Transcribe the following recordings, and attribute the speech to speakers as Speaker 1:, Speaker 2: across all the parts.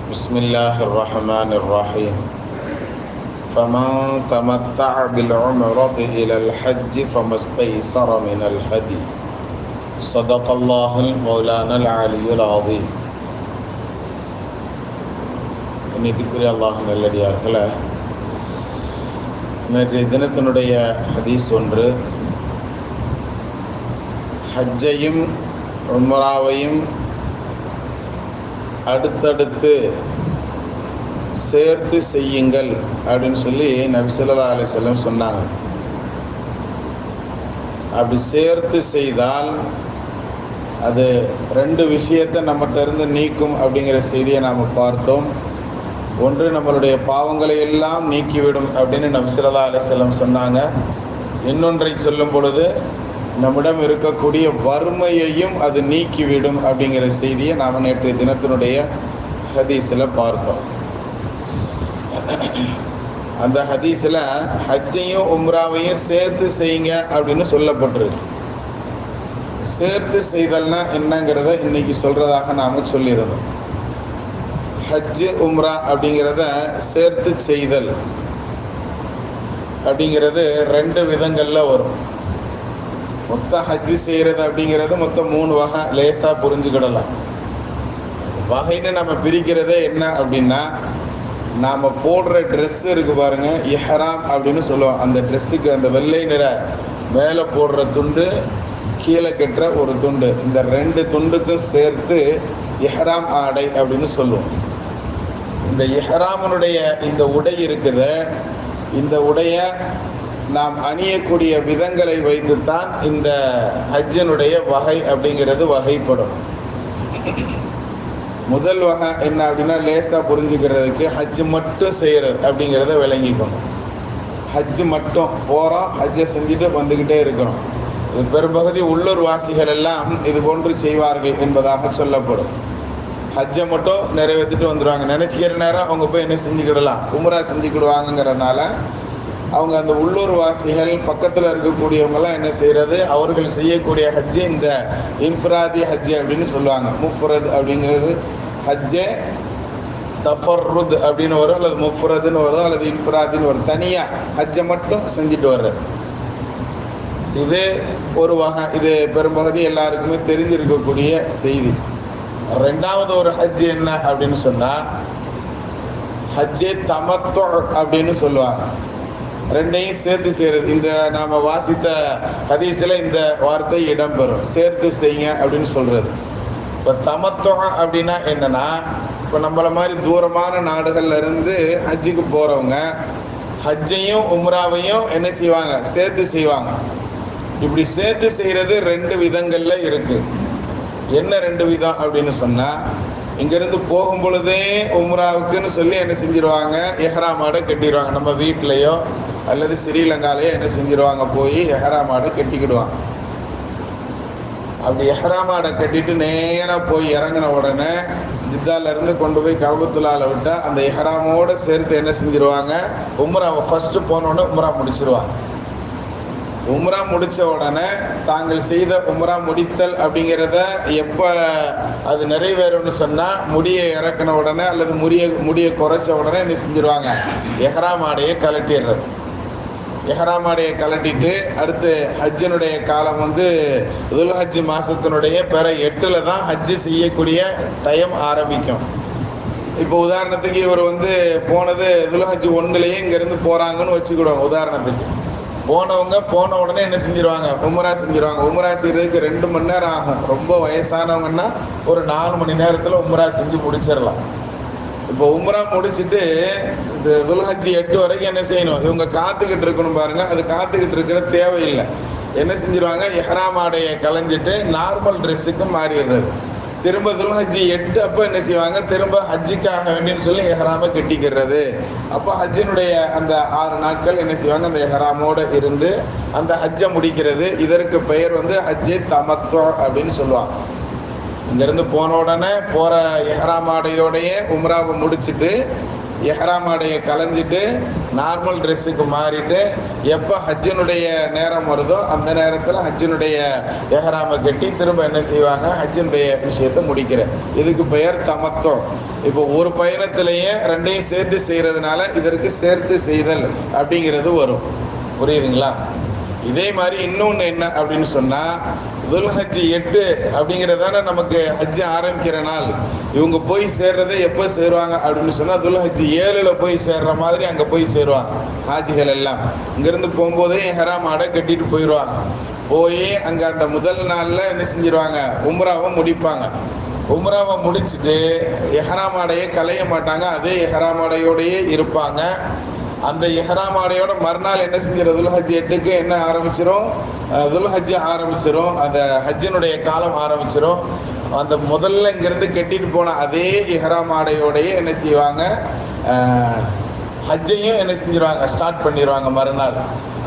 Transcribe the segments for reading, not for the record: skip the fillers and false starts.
Speaker 1: بسم الله الرحمن الرحيم فمن تمتع بالعمرة إلى الحج فما استيسر من الهدي صدق الله المولانا العلي العظيم. இன்னைக்குரிய அல்லாஹ் நல்லடியார்களே, நேற்றைய தினத்தினுடைய ஹதீஸ் ஒன்று, ஹஜ்ஜையும் உம்ராவையும் அடுத்தடுத்து சேர்த்து செய்யுங்கள் அப்படின்னு சொல்லி நபி ஸல்லல்லாஹு அலைஹி வஸல்லம் சொன்னாங்க. அப்படி சேர்த்து செய்தால் அது ரெண்டு விஷயத்தை நம்மகிட்ட இருந்து நீக்கும் அப்படிங்கிற செய்தியை நாம் பார்த்தோம். ஒன்று, நம்மளுடைய பாவங்களை எல்லாம் நீக்கிவிடும் அப்படின்னு நபி ஸல்லல்லாஹு அலைஹி வஸல்லம் சொன்னாங்க. இன்னொன்றை சொல்லும் பொழுது நம்மிடம் இருக்கக்கூடிய வறுமையையும் அது நீக்கிவிடும் அப்படிங்கிற செய்தியை நாம் நேற்றைய தினத்தினுடைய ஹதீஸில் பார்த்தோம். அந்த ஹதீஸில் ஹஜ்ஜையும் உம்ராவையும் சேர்த்து செய்யுங்க அப்படின்னு சொல்லப்பட்டிருக்கு. சேர்த்து செய்தல்னா என்னங்கிறத இன்னைக்கு சொல்றதாக நாம சொல்லியிருந்தோம். ஹஜ்ஜு உம்ரா அப்படிங்கிறத சேர்த்து செய்தல் அப்படிங்கிறது ரெண்டு விதங்கள்ல வரும். மொத்தம் ஹஜ்ஜு செய்கிறது அப்படிங்கிறது மொத்தம் 3 வகை, லேசாக புரிஞ்சுக்கிடலாம். வகைன்னு நம்ம பிரிக்கிறதே என்ன அப்படின்னா, நாம் போடுற ட்ரெஸ் இருக்கு பாருங்க, இஹ்ராம் அப்படின்னு சொல்லுவோம். அந்த ட்ரெஸ்ஸுக்கு அந்த வெள்ளை நிற மேலே போடுற துண்டு, கீழே கட்டுற ஒரு துண்டு, இந்த 2 துண்டுக்கும் சேர்த்து இஹ்ராம் ஆடை அப்படின்னு சொல்லுவோம். இந்த இஹ்ராமனுடைய இந்த உடை இருக்குது, இந்த உடைய நாம் அணியக்கூடிய விதங்களை வைத்துத்தான் இந்த ஹஜ்ஜினுடைய வகை அப்படிங்கிறது வகைப்படும். முதல் வகை என்ன அப்படின்னா, லேசாக புரிஞ்சுக்கிறதுக்கு ஹஜ்ஜு மட்டும் செய்கிறது அப்படிங்கிறத விளங்கிக்கணும். ஹஜ்ஜு மட்டும் போகிறோம், ஹஜ்ஜை செஞ்சுட்டு வந்துக்கிட்டே இருக்கிறோம். இது பெரும்பகுதி உள்ளூர் வாசிகள் எல்லாம் இது போன்று செய்வார்கள் என்பதாக சொல்லப்படும். ஹஜ்ஜை மட்டும் நிறைவேற்றிட்டு வந்துடுவாங்க. நினச்சிக்கிற நேரம் அவங்க போய் என்ன செஞ்சுக்கிடலாம், உம்ரா செஞ்சுக்கிடுவாங்கிறதுனால அவங்க அந்த உள்ளூர் வாசிகள் பக்கத்தில் இருக்கக்கூடியவங்கெல்லாம் என்ன செய்கிறது, அவர்கள் செய்யக்கூடிய ஹஜ்ஜு இந்த இன்ஃபிராதி ஹஜ்ஜு அப்படின்னு சொல்லுவாங்க. முஃப்ரத் அப்படிங்கிறது ஹஜ்ஜே தஃபர்ருத் அப்படின்னு வரும், அல்லது முஃப்ரதுன்னு வரும், அல்லது இன்ஃபிராதின்னு வரும். தனியாக ஹஜ்ஜை மட்டும் செஞ்சுட்டு வர்றது இது ஒரு வகை. இது பெரும்பகுதி எல்லாருக்குமே தெரிஞ்சிருக்கக்கூடிய செய்தி. ரெண்டாவது ஒரு ஹஜ்ஜு என்ன அப்படின்னு சொன்னால், ஹஜ்ஜே தமத்து அப்படின்னு சொல்லுவாங்க. ரெண்டையும் சேர்த்து செய்கிறது. இந்த நாம் வாசித்த ஹதீஸில் இந்த வார்த்தை இடம்பெறும், சேர்த்து செய்யுங்க அப்படின்னு சொல்கிறது. இப்போ தமத்துவம் அப்படின்னா என்னன்னா, இப்போ நம்மளை மாதிரி தூரமான நாடுகள்ல இருந்து ஹஜ்ஜுக்கு போகிறவங்க ஹஜ்ஜையும் உம்ராவையும் என்ன செய்வாங்க, சேர்த்து செய்வாங்க. இப்படி சேர்த்து செய்கிறது 2 விதங்களில் இருக்குது. என்ன 2 விதம் அப்படின்னு சொன்னால், இங்கேருந்து போகும் பொழுதே உம்ராவுக்குன்னு சொல்லி என்ன செஞ்சிருவாங்க, எஹ்ராம் ஆடை கட்டிடுவாங்க. நம்ம வீட்டிலையோ அல்லது ஸ்ரீலங்காலையோ என்ன செஞ்சிருவாங்க, போய் எஹ்ராம் ஆடை கட்டிக்கிடுவாங்க. அப்படி எஹ்ராம் ஆடை கட்டிட்டு நேராக போய் இறங்கின உடனே ஜித்தாலேருந்து கொண்டு போய் கஅபத்துல்லாஹ்ல விட்டால் அந்த எஹ்ராமோடு சேர்த்து என்ன செஞ்சிருவாங்க, உம்ராவை ஃபஸ்ட்டு போனோடனே உம்ரா முடிச்சிருவாங்க. உம்ரா முடித்த உடனே தாங்கள் செய்த உம்ரா முடித்தல் அப்படிங்கிறத எப்போ அது நிறைவேறும்னு சொன்னால், முடியை இறக்கின உடனே அல்லது முடியை குறைச்ச உடனே என்ன செஞ்சிருவாங்க, எஹ்ராம் ஆடையை கலட்டிடுறது. எஹ்ராம் ஆடையை கலட்டிட்டு அடுத்து ஹஜ்ஜினுடைய காலம் துல்ஹஜ் மாதத்தினுடைய பிற 8 தான் ஹஜ்ஜு செய்யக்கூடிய டைம் ஆரம்பிக்கும். இப்போ உதாரணத்துக்கு இவர் போனது துல்ஹஜ் 1 இங்கேருந்து போகிறாங்கன்னு வச்சுக்கிடுவோம். உதாரணத்துக்கு போனவங்க போன உடனே என்ன செஞ்சிருவாங்க, உம்ரா செஞ்சிருவாங்க. உம்ரா செய்யறதுக்கு 2 மணி நேரம் ஆகும். ரொம்ப வயசானவங்கன்னா ஒரு 4 மணி நேரத்தில் உம்ரா செஞ்சு முடிச்சிடலாம். இப்போ உம்ரா முடிச்சுட்டு இந்த துல்ஹஜ் 8 வரைக்கும் என்ன செய்யணும், இவங்க காத்துக்கிட்டு இருக்கணும் பாருங்க. அது காத்துக்கிட்டு இருக்கிற தேவையில்லை. என்ன செஞ்சிருவாங்க, இஹ்ராம் ஆடையை கலைஞ்சிட்டு நார்மல் ட்ரெஸ்ஸுக்கு மாறிடுறது. திரும்ப துல்ஹஜ் 8 அப்போ என்ன செய்வாங்க, திரும்ப ஹஜ்ஜுக்காக வேண்டின்னு சொல்லி எஹ்ராமை கட்டிக்கிறது. அப்போ ஹஜ்ஜினுடைய அந்த 6 நாட்கள் என்ன செய்வாங்க, அந்த எஹ்ராமோடு இருந்து அந்த ஹஜ்ஜை முடிக்கிறது. இதற்கு பெயர் ஹஜ்ஜே தமத்து அப்படின்னு சொல்லுவாங்க. இங்கேருந்து போன உடனே போகிற எஹ்ராம் ஆடையோடையே உம்ராவை முடிச்சுட்டு இஹ்ராம் ஆடையை கலைஞ்சிட்டு நார்மல் ட்ரெஸ்ஸுக்கு மாறிட்டு எப்போ ஹஜ்ஜினுடைய நேரம் வருதோ அந்த நேரத்தில் ஹஜ்ஜினுடைய இஹ்ராமை கட்டி திரும்ப என்ன செய்வாங்க, ஹஜ்ஜினுடைய விஷயத்தை முடிக்கிற. இதுக்கு பெயர் தமத்தோ. இப்போ ஒரு பயணத்திலேயே ரெண்டையும் சேர்த்து செய்யறதுனால இதற்கு சேர்த்து செய்தல் அப்படிங்கிறது வரும். புரியுதுங்களா? இதே மாதிரி இன்னொன்று என்ன அப்படின்னு சொன்னா, துல்ஹஜ் 8 அப்படிங்கிறதான நமக்கு ஹஜ்ஜு ஆரம்பிக்கிற நாள். இவங்க போய் சேர்றதை எப்போ சேருவாங்க அப்படின்னு சொன்னா, துல்ஹஜ் 7ல் போய் சேர்ற மாதிரி அங்கே போய் சேருவாங்க ஹாஜிகள் எல்லாம். இங்கிருந்து போகும்போதே இஹ்ராம் ஆடை கட்டிட்டு போயிடுவாங்க. போய் அங்கே அந்த முதல் நாளில் என்ன செஞ்சிருவாங்க, உம்ராவை முடிப்பாங்க. உம்ராவை முடிச்சுட்டு இஹ்ராம் ஆடையை களைய மாட்டாங்க, அதே இஹ்ராம் ஆடையோடையே இருப்பாங்க. அந்த இஹ்ராம் ஆடையோட மறுநாள் என்ன செஞ்சிடும், துல்ஹஜ் 8க்கு என்ன ஆரம்பிச்சிடும், துல்ஹஜ் ஆரம்பிச்சிடும். அந்த ஹஜ்ஜினுடைய காலம் ஆரம்பிச்சிடும். அந்த முதல்ல இங்கிருந்து கட்டிட்டு போன அதே இஹ்ராம் ஆடையோடையே என்ன செய்வாங்க, ஹஜ்ஜையும் என்ன செஞ்சிருவாங்க, ஸ்டார்ட் பண்ணிடுவாங்க மறுநாள்.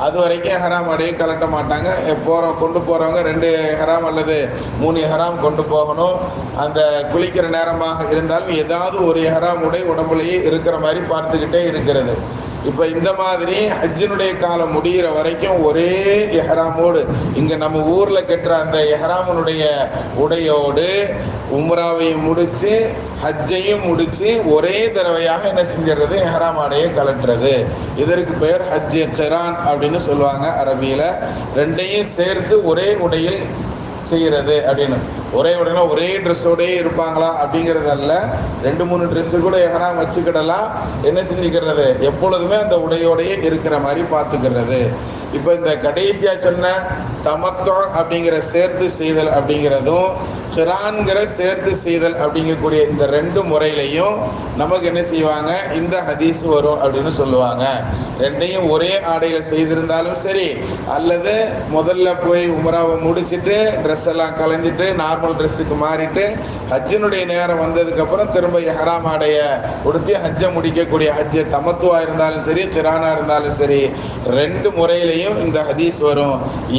Speaker 1: அது வரைக்கும் இஹ்ராம் ஆடையை கலட்ட மாட்டாங்க. கொண்டு போகிறவங்க 2 இஹ்ராம் அல்லது 3 இஹ்ராம் கொண்டு போகணும். அந்த குளிக்கிற நேரமாக இருந்தாலும் ஏதாவது ஒரு இஹ்ராம் உடை உடம்புலையே இருக்கிற மாதிரி பார்த்துக்கிட்டே இருக்கிறது. இப்போ இந்த மாதிரி ஹஜ்ஜினுடைய காலம் முடிகிற வரைக்கும் ஒரே இஹ்ராமோடு இங்கே நம்ம ஊரில் கட்டுற அந்த இஹ்ராமனுடைய உடையோடு உம்ராவையும் முடித்து ஹஜ்ஜையும் முடித்து ஒரே தடவையாக என்ன செஞ்சிடறது, இஹ்ராம் ஆடையை கலட்டுறது. இதற்கு பெயர் ஹஜ்ஜே கிரான் அப்படின்னு சொல்லுவாங்க அரபியில். ரெண்டையும் சேர்த்து ஒரே உடையில் செய்கிறது அப்படின்னு. ஒரே உடனே ஒரே ட்ரெஸ்ஸோடயே இருப்பாங்களா அப்படிங்கிறது அல்ல. 2-3 ட்ரெஸ்ஸு கூட இஹ்ராம் வச்சுக்கிடலாம். என்ன செஞ்சுக்கிறது, எப்பொழுதுமே அந்த உடையோடையே இருக்கிற மாதிரி பார்த்துக்கிறது. இப்போ இந்த கடைசியா சொன்ன தமத்தோ அப்படிங்கிற சேர்த்து செய்தல் அப்படிங்கிறதும் கிரான்கிற சேர்த்து செய்தல் அப்படிங்கக்கூடிய இந்த 2 முறையிலையும் நமக்கு என்ன செய்வாங்க, இந்த ஹதீஸ் வரும் அப்படின்னு சொல்லுவாங்க. ரெண்டையும் ஒரே ஆடையில் செய்திருந்தாலும் சரி, அல்லது முதல்ல போய் உம்ராவை முடிச்சுட்டு ட்ரெஸ் எல்லாம் கலைஞ்சிட்டு நார்மல் ட்ரெஸ்ஸுக்கு மாறிட்டு ஹஜ்ஜினுடைய நேரம் வந்ததுக்கப்புறம் திரும்ப இஹ்ராம் ஆடையை உடுத்தி ஹஜ்ஜை முடிக்கக்கூடிய ஹஜ்ஜை தமத்துவா இருந்தாலும் சரி, கிரானா இருந்தாலும் சரி, 2 முறையிலையும் இந்த ஹதீஸ் வரும்.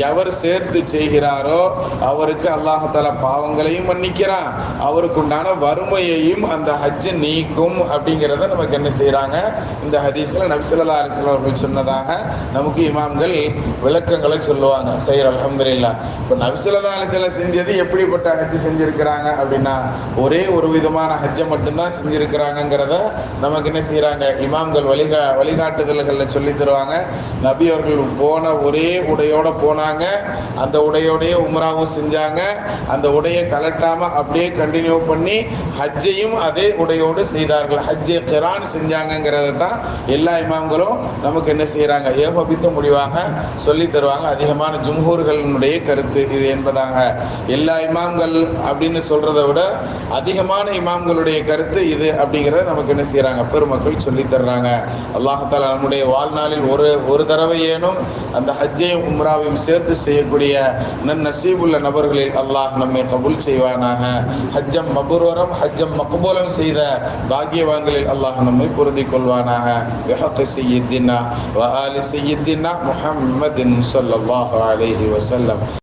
Speaker 1: எவர் சேர்த்து செய்கிறாரோ அவருக்கு அல்லாஹ் தஆலா பாவங்களையும் மன்னிக்கிறான், அவருக்கு உண்டான வறுமையையும் அந்த ஹஜ்ஜை நீக்கும் அப்படிங்கிறத நமக்கு என்ன செய்யறாங்க, இந்த ஹதீஸ்ல நபி ஸல்லல்லாஹு அலைஹி வஸல்லம் அவர்கள் சொன்னதாக நமக்கு இமாம்கள் விளக்கங்களை சொல்லுவாங்க. சரி, அல்ஹம்துலில்லாஹ். இப்போ நபி ஸல்லல்லாஹு அலைஹி வஸல்லம் செஞ்சது எப்படிப்பட்ட ஹஜ் செஞ்சிருக்கிறாங்க அப்படின்னா, ஒரே ஒரு விதமான ஹஜ்ஜை மட்டும்தான் செஞ்சிருக்கிறாங்கிறத நமக்கு என்ன செய்யறாங்க, இமாம்கள் வழிகாட்டுதல்கள்ல சொல்லி தருவாங்க. நபி அவர்கள் போன ஒரே உடையோட போனாங்க, அந்த உடையோடைய உம்ராவும் செஞ்சாங்க. அந்த உடையை கலட்டாம அப்படியே கண்டினியூ பண்ணி ஹஜ்ஜையும் அதே உடையோடு செய்தார்கள். ஹஜ்ஜை கிரான் செஞ்சாங்கிறத தான் எல்லா இமாம்களும் நமக்கு என்ன செய்யறாங்க, ஏகோபித்த முடிவாக சொல்லி தருவாங்க. அதிகமான ஜும்ஹூர்களுடைய கருத்து இது என்பதாக. எல்லா இமாம்கள் அப்படின்னு சொல்றதை விட அதிகமான இமாம்களுடைய கருத்து இது அப்படிங்கிறத நமக்கு என்ன செய்யறாங்க, பெருமக்கள் சொல்லி தர்றாங்க. அல்லாஹ் தஆலா நம்முடைய வாழ்நாளில் ஒரு தடவை ஏனும் அந்த ஹஜ்ஜையும் உம்ராவையும் சேர்த்து செய்யக்கூடிய நசீபுள்ள நபர்களில் அல்லாஹ் நம்மை கபூல் செய்வானாக. ஹஜ்ஜம் மப்ரூரம் ஹஜ்ஜம் மக்பூலம் செய்த பாக்கியவான்களில் அல்லாஹ் நம்மை பொருந்திக் கொள்வானாக. பிஹக்கி சய்யிதினா வ ஆலி சய்யிதினா முஹம்மதின் ஸல்லல்லாஹு அலைஹி வஸல்லம்.